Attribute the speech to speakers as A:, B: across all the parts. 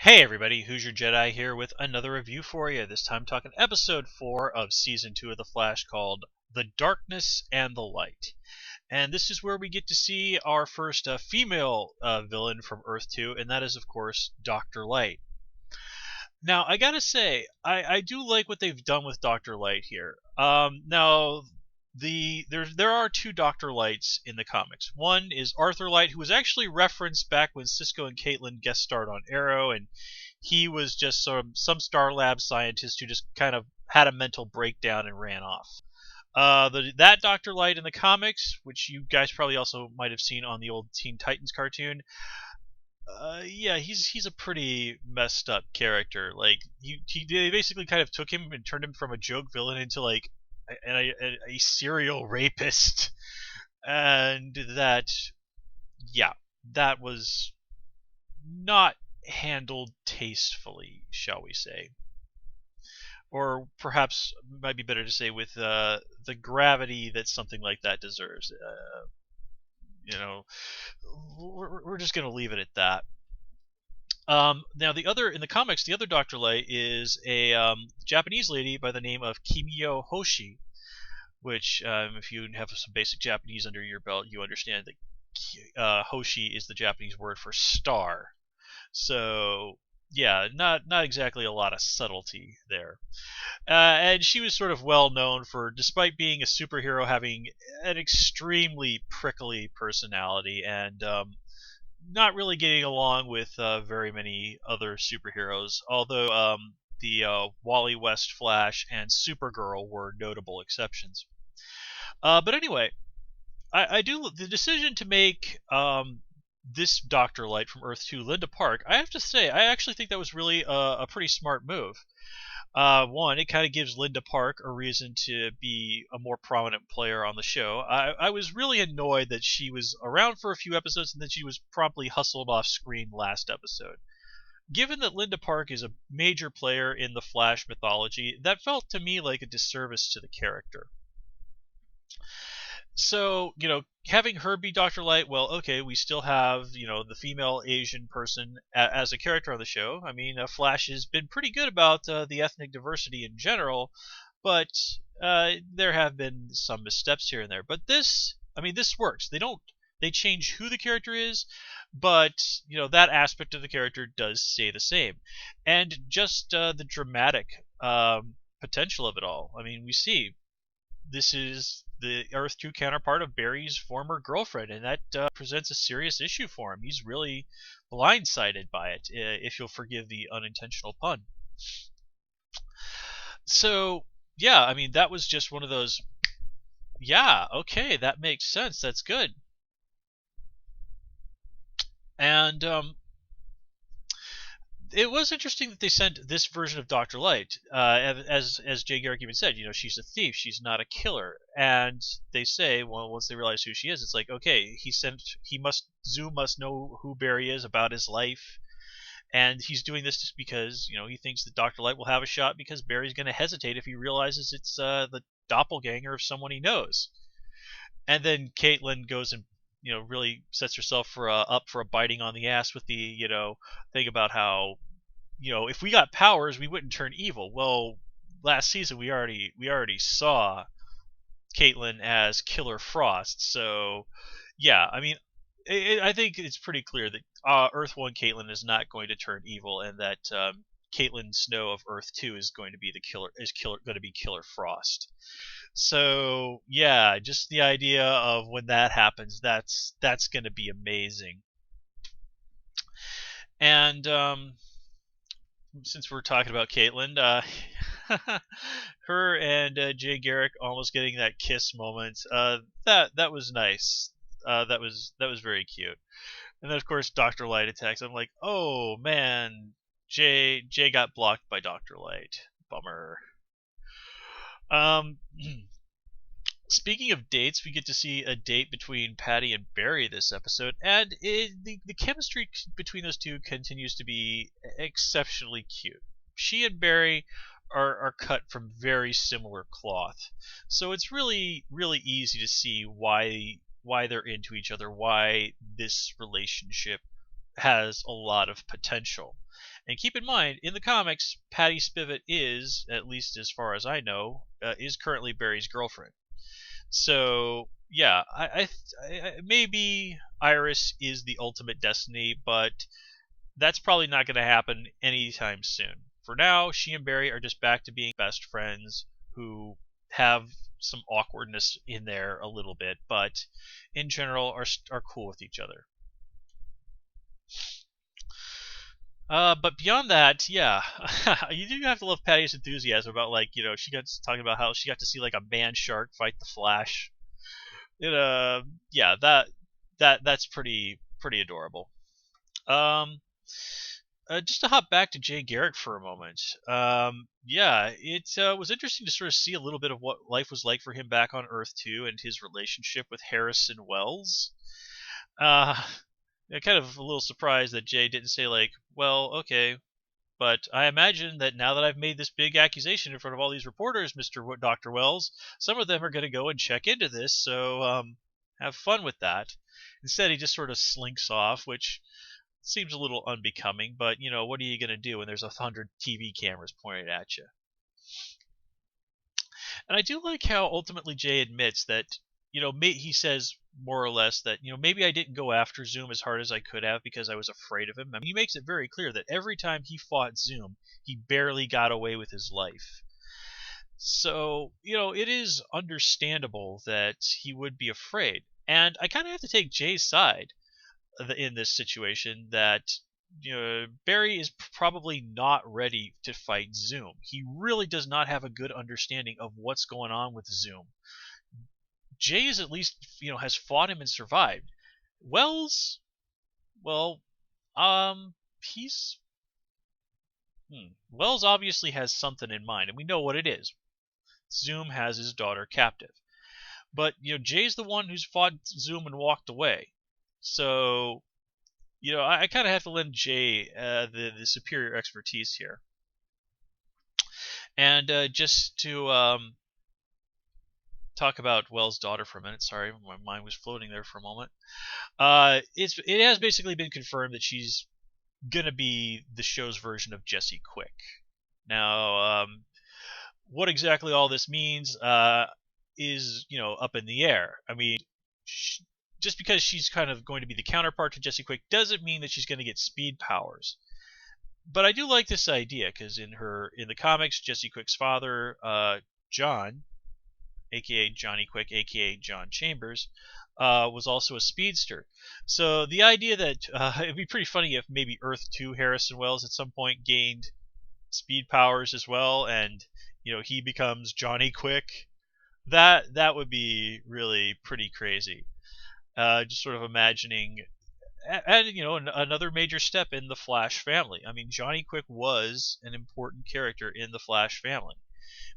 A: Hey everybody, Hoosier Jedi here with another review for you. This time talking episode 4 of season 2 of The Flash called The Darkness and the Light. And this is where we get to see our first female villain from Earth 2, and that is, of course, Dr. Light. Now, I gotta say, I do like what they've done with Dr. Light here. Now, there are two Dr. Lights in the comics. One is Arthur Light, who was actually referenced back when Cisco and Caitlin guest starred on Arrow, and he was just some Star Lab scientist who just kind of had a mental breakdown and ran off. That Dr. Light in the comics, which you guys probably also might have seen on the old Teen Titans cartoon, yeah, he's a pretty messed up character. Like they basically kind of took him and turned him from a joke villain into like a serial rapist, and yeah, that was not handled tastefully, shall we say, or perhaps might be better to say with the gravity that something like that deserves. You know, we're just gonna leave it at that. Now, the other in the comics, the other Doctor Light is a Japanese lady by the name of Kimiyo Hoshi, which, if you have some basic Japanese under your belt, you understand that Hoshi is the Japanese word for star. So, yeah, not exactly a lot of subtlety there. And she was sort of well known for, despite being a superhero, having an extremely prickly personality and not really getting along with very many other superheroes, although the Wally West Flash and Supergirl were notable exceptions. But anyway, I do the decision to make this Doctor Light from Earth 2 Linda Park. I have to say, I actually think that was really a pretty smart move. One, it kind of gives Linda Park a reason to be a more prominent player on the show. I was really annoyed that she was around for a few episodes and then she was promptly hustled off screen last episode. Given that Linda Park is a major player in the Flash mythology, that felt to me like a disservice to the character. So, having her be Dr. Light, well, okay, we still have, the female Asian person as a character on the show. I mean, Flash has been pretty good about the ethnic diversity in general, but there have been some missteps here and there. But this works. They change who the character is, but, that aspect of the character does stay the same. And just the dramatic potential of it all. I mean, we see this is the Earth 2 counterpart of Barry's former girlfriend, and that presents a serious issue for him. He's really blindsided by it, if you'll forgive the unintentional pun. So, yeah, I mean, that was just one of those, yeah, okay, that makes sense, that's good. And it was interesting that they sent this version of Doctor Light, as Jay Garrick even said. She's a thief. She's not a killer. And they say, well, once they realize who she is, it's like, okay, Zoom must know who Barry is, about his life, and he's doing this just because he thinks that Doctor Light will have a shot because Barry's going to hesitate if he realizes it's the doppelganger of someone he knows. And then Caitlin goes and really sets herself up for a biting on the ass with the thing about how if we got powers we wouldn't turn evil. Well, last season we already saw Caitlin as Killer Frost, so yeah, I mean, I think it's pretty clear that Earth 1 Caitlin is not going to turn evil, and that Caitlin Snow of Earth 2 is going to be going to be Killer Frost. So yeah, just the idea of when that happens, that's going to be amazing. And since we're talking about Caitlin, her and Jay Garrick almost getting that kiss moment, that was nice. That was very cute. And then of course Dr. Light attacks. I'm like, oh man, Jay got blocked by Dr. Light. Bummer. Speaking of dates, we get to see a date between Patty and Barry this episode, and the chemistry between those two continues to be exceptionally cute. She and Barry are cut from very similar cloth, so it's really easy to see why they're into each other, why this relationship has a lot of potential. And keep in mind, in the comics, Patty Spivot is, at least as far as I know, is currently Barry's girlfriend. So yeah, maybe Iris is the ultimate destiny, but that's probably not going to happen anytime soon. For now, she and Barry are just back to being best friends who have some awkwardness in there a little bit, but in general are cool with each other. But beyond that, yeah, you do have to love Patty's enthusiasm about, like, she got talking about how she got to see like a man shark fight the Flash. Yeah, that's pretty adorable. Just to hop back to Jay Garrick for a moment. Yeah, it was interesting to sort of see a little bit of what life was like for him back on Earth 2 and his relationship with Harrison Wells. I'm kind of a little surprised that Jay didn't say, like, well, okay, but I imagine that now that I've made this big accusation in front of all these reporters, Dr. Wells, some of them are going to go and check into this, so have fun with that. Instead, he just sort of slinks off, which seems a little unbecoming, but, what are you going to do when there's 100 TV cameras pointed at you? And I do like how ultimately Jay admits that, he says more or less that, maybe I didn't go after Zoom as hard as I could have because I was afraid of him. I mean, he makes it very clear that every time he fought Zoom, he barely got away with his life. So, it is understandable that he would be afraid. And I kind of have to take Jay's side in this situation, that Barry is probably not ready to fight Zoom. He really does not have a good understanding of what's going on with Zoom. Jay is at least has fought him and survived. Wells, well, he's Wells obviously has something in mind, and we know what it is. Zoom has his daughter captive, but Jay's the one who's fought Zoom and walked away. So I kind of have to lend Jay the superior expertise here. And just to talk about Wells' daughter for a minute. Sorry, my mind was floating there for a moment. It has basically been confirmed that she's gonna be the show's version of Jesse Quick. Now, what exactly all this means is up in the air. I mean, just because she's kind of going to be the counterpart to Jesse Quick doesn't mean that she's going to get speed powers. But I do like this idea because in the comics, Jesse Quick's father, John, aka Johnny Quick, aka John Chambers, was also a speedster. So the idea that it'd be pretty funny if maybe Earth 2 Harrison Wells at some point gained speed powers as well, and he becomes Johnny Quick. That would be really pretty crazy. Just sort of imagining, and another major step in the Flash family. I mean, Johnny Quick was an important character in the Flash family,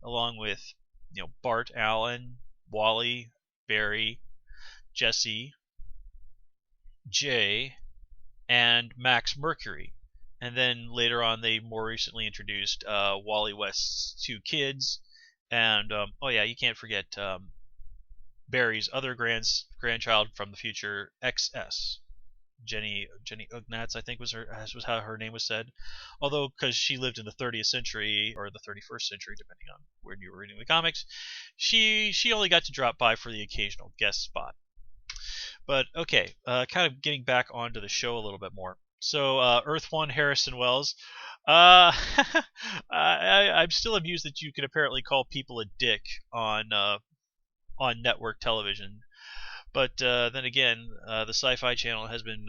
A: along with Bart Allen, Wally, Barry, Jesse, Jay, and Max Mercury. And then later on, they more recently introduced Wally West's two kids, and oh yeah, you can't forget Barry's other grandchild from the future, XS. Jenny Ugnatz, I think was how her name was said. Although, because she lived in the 30th century or the 31st century, depending on when you were reading the comics, she only got to drop by for the occasional guest spot. But okay, kind of getting back onto the show a little bit more. So Earth 1 Harrison Wells. I'm still amused that you can apparently call people a dick on network television. But then again, the Sci-Fi Channel has been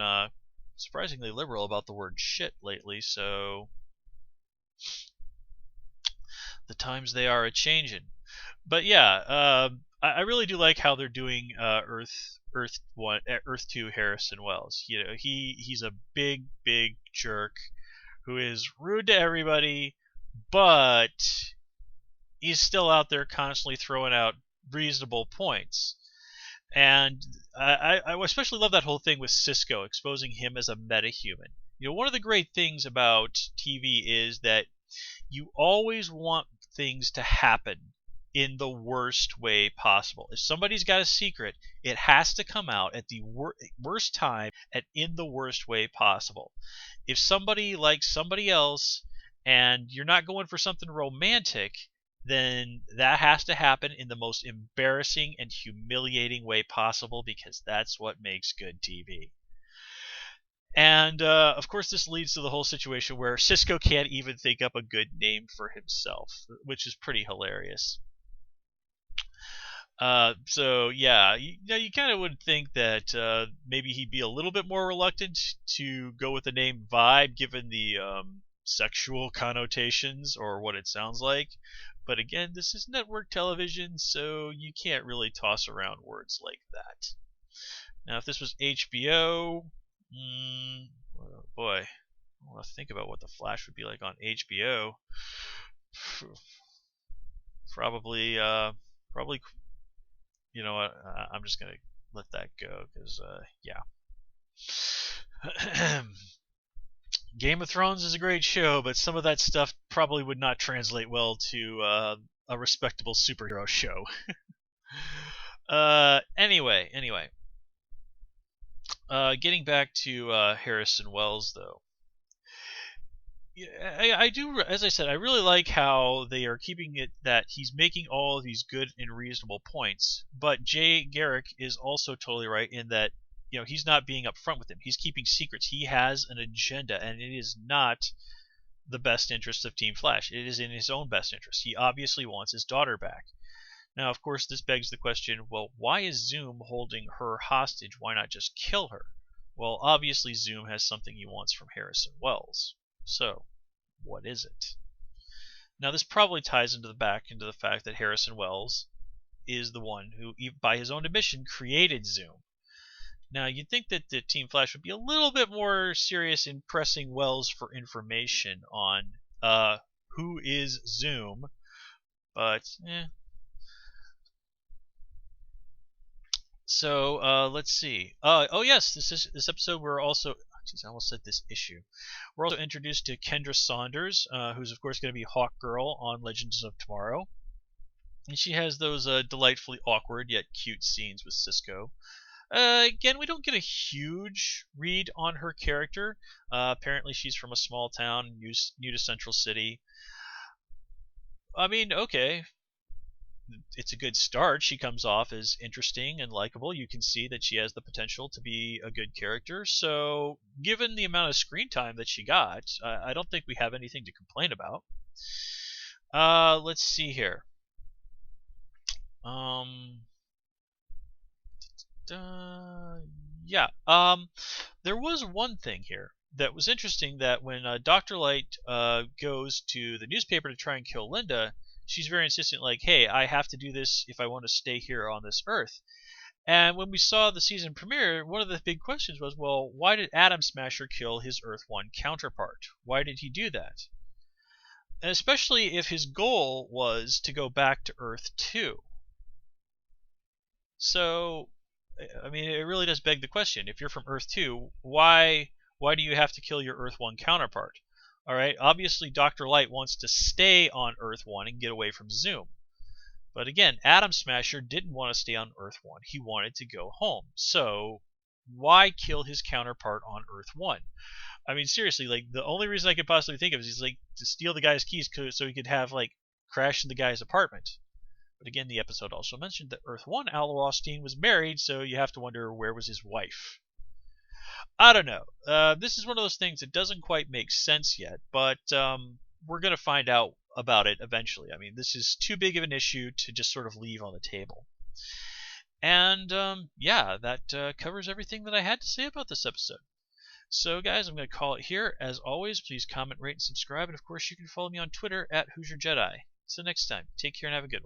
A: surprisingly liberal about the word shit lately, so the times they are a-changin'. But yeah, I really do like how they're doing Earth 2 Harrison Wells. He's a big jerk who is rude to everybody, but he's still out there constantly throwing out reasonable points. And I especially love that whole thing with Cisco, exposing him as a metahuman. One of the great things about TV is that you always want things to happen in the worst way possible. If somebody's got a secret, it has to come out at the worst time and in the worst way possible. If somebody likes somebody else and you're not going for something romantic, then that has to happen in the most embarrassing and humiliating way possible, because that's what makes good TV. And of course, this leads to the whole situation where Sisko can't even think up a good name for himself, which is pretty hilarious. So yeah, you kind of would think that maybe he'd be a little bit more reluctant to go with the name Vibe, given the sexual connotations or what it sounds like. But again, this is network television, so you can't really toss around words like that. Now, if this was HBO, oh boy, I want to think about what the Flash would be like on HBO. Probably, you know what? I'm just gonna let that go because, yeah. Game of Thrones is a great show, but some of that stuff probably would not translate well to a respectable superhero show. Anyway, getting back to Harrison Wells, though. I do, as I said, I really like how they are keeping it that he's making all of these good and reasonable points, but Jay Garrick is also totally right in that, he's not being upfront with him. He's keeping secrets. He has an agenda, and it is not the best interest of Team Flash. It is in his own best interest. He obviously wants his daughter back. Now, of course, this begs the question, well, why is Zoom holding her hostage? Why not just kill her? Well, obviously Zoom has something he wants from Harrison Wells. So, what is it? Now, this probably ties into the fact that Harrison Wells is the one who, by his own admission, created Zoom. Now, you'd think that the Team Flash would be a little bit more serious in pressing Wells for information on who is Zoom, but So let's see. Oh yes, this episode we're also. Geez, I almost said this issue. We're also introduced to Kendra Saunders, who's of course going to be Hawkgirl on Legends of Tomorrow, and she has those delightfully awkward yet cute scenes with Sisko. Again, we don't get a huge read on her character. Apparently, she's from a small town, new to Central City. I mean, okay, it's a good start. She comes off as interesting and likable. You can see that she has the potential to be a good character. So, given the amount of screen time that she got, I don't think we have anything to complain about. Let's see here. Yeah. There was one thing here that was interesting. That when Dr. Light goes to the newspaper to try and kill Linda, she's very insistent, like, hey, I have to do this if I want to stay here on this Earth. And when we saw the season premiere, one of the big questions was, well, why did Atom Smasher kill his Earth 1 counterpart? Why did he do that? And especially if his goal was to go back to Earth 2. So, I mean, it really does beg the question. If you're from Earth 2, why do you have to kill your Earth 1 counterpart? Alright, obviously Dr. Light wants to stay on Earth 1 and get away from Zoom. But again, Atom Smasher didn't want to stay on Earth 1. He wanted to go home. So, why kill his counterpart on Earth 1? I mean, seriously, like, the only reason I could possibly think of is like to steal the guy's keys so he could have, like, crash in the guy's apartment. But again, the episode also mentioned that Earth 1, Al Rothstein, was married, so you have to wonder, where was his wife? I don't know. This is one of those things that doesn't quite make sense yet, but we're going to find out about it eventually. I mean, this is too big of an issue to just sort of leave on the table. And yeah, that covers everything that I had to say about this episode. So, guys, I'm going to call it here. As always, please comment, rate, and subscribe. And, of course, you can follow me on Twitter at Hoosier Jedi. So next time, take care and have a good one.